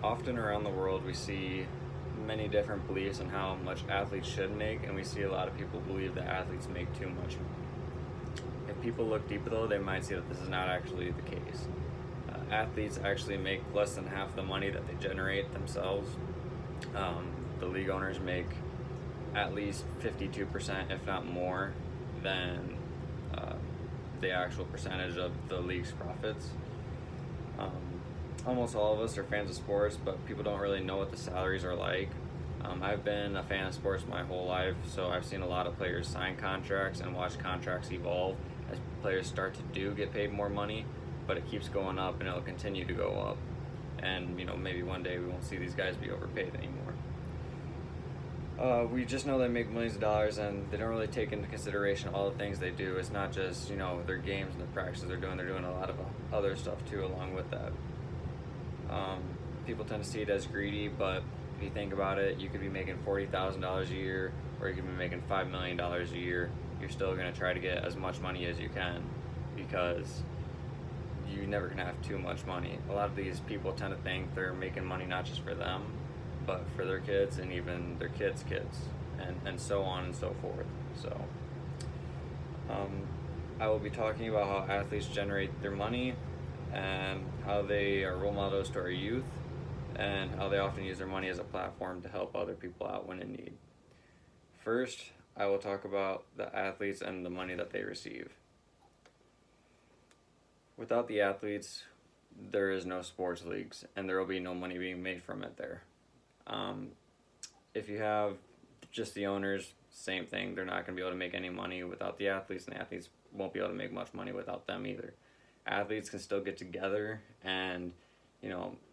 Often around the world, we see many different beliefs on how much athletes should make, and we see a lot of people believe that athletes make too much. If people look deeper, though, they might see that this is not actually the case. Athletes actually make less than half the money that they generate themselves. The league owners make at least 52%, if not more, than uh, the actual percentage of the league's profits. Um, Almost all of us are fans of sports, but people don't really know what the salaries are like. I've been a fan of sports my whole life, so I've seen a lot of players sign contracts and watch contracts evolve as players start to get paid more money, but it keeps going up and it'll continue to go up. And maybe one day we won't see these guys be overpaid anymore. We just know they make millions of dollars, and they don't really take into consideration all the things they do. It's not just their games and the practices they're doing. They're doing a lot of other stuff too along with that. People tend to see it as greedy, but if you think about it, you could be making $40,000 a year, or you could be making $5 million a year. You're still going to try to get as much money as you can, because you never can have too much money. A lot of these people tend to think they're making money not just for them, but for their kids and even their kids' kids, and so on and so forth. So, I will be talking about how athletes generate their money and how they are role models to our youth, and how they often use their money as a platform to help other people out when in need. First, I will talk about the athletes and the money that they receive. Without the athletes, there is no sports leagues, and there will be no money being made from it there. If you have just the owners, same thing. They're not going to be able to make any money without the athletes, and the athletes won't be able to make much money without them either. Athletes can still get together, and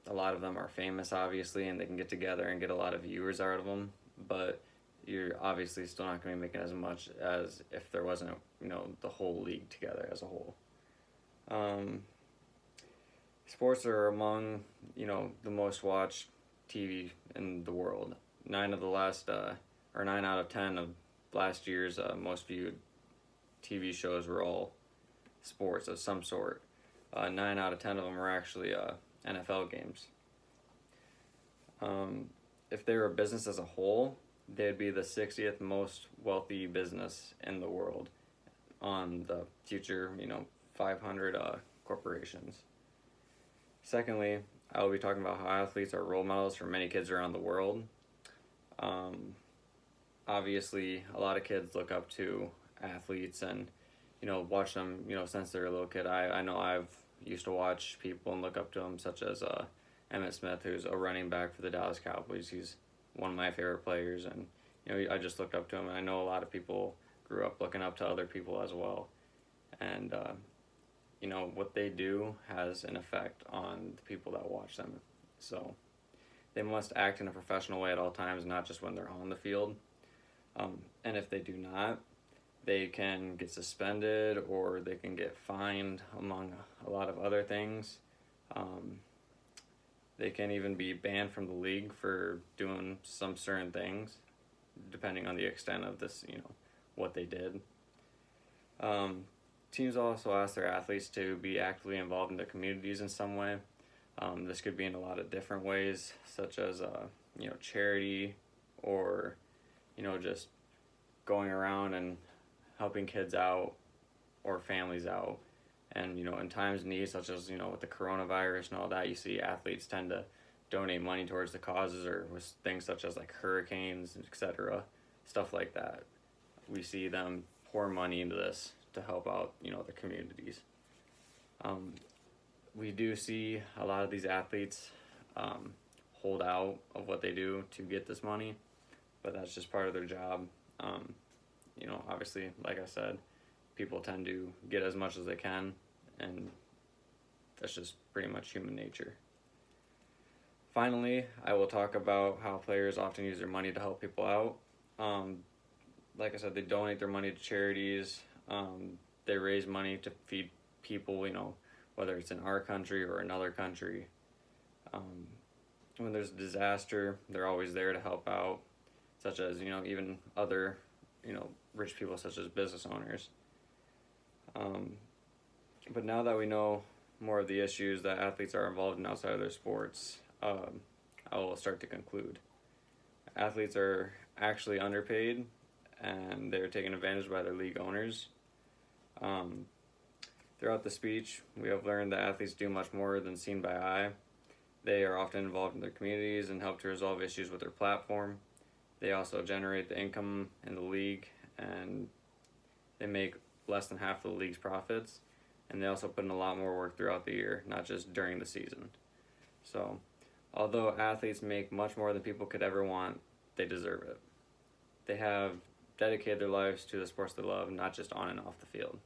a lot of them are famous, obviously, and they can get together and get a lot of viewers out of them, but you're obviously still not going to be making as much as if there wasn't the whole league together as a whole. Sports are among the most watched TV in the world. 9 out of 10 of last year's most viewed TV shows were all sports of some sort. 9 out of 10 of them were actually NFL games. If they were a business as a whole, they'd be the 60th most wealthy business in the world on the future 500 corporations. Secondly, I will be talking about how athletes are role models for many kids around the world. Obviously, a lot of kids look up to athletes and watch them since they're a little kid. I know I've used to watch people and look up to them, such as Emmitt Smith, who's a running back for the Dallas Cowboys. He's one of my favorite players, and I just looked up to him, and I know a lot of people grew up looking up to other people as well. And what they do has an effect on the people that watch them. So they must act in a professional way at all times, not just when they're on the field. And if they do not, they can get suspended or they can get fined, among a lot of other things. They can even be banned from the league for doing some certain things, depending on the extent of this, what they did. Teams also ask their athletes to be actively involved in their communities in some way. This could be in a lot of different ways, such as charity, or just going around and helping kids out or families out. And in times of need, such as with the coronavirus and all that, you see athletes tend to donate money towards the causes, or with things such as like hurricanes, etc., stuff like that. We see them pour money into this to help out the communities. We do see a lot of these athletes hold out of what they do to get this money, but that's just part of their job. Obviously, like I said, people tend to get as much as they can, and that's just pretty much human nature. Finally, I will talk about how players often use their money to help people out. Like I said, they donate their money to charities. They raise money to feed people, whether it's in our country or another country. When there's a disaster, they're always there to help out, such as, even other, rich people such as business owners. But now that we know more of the issues that athletes are involved in outside of their sports, I will start to conclude. Athletes are actually underpaid, and they're taken advantage by their league owners. Um, Throughout the speech, we have learned that athletes do much more than seen by eye. They are often involved in their communities and help to resolve issues with their platform. They also generate the income in the league, and they make less than half the league's profits. And they also put in a lot more work throughout the year, not just during the season. So, although athletes make much more than people could ever want, they deserve it. They have dedicated their lives to the sports they love, not just on and off the field.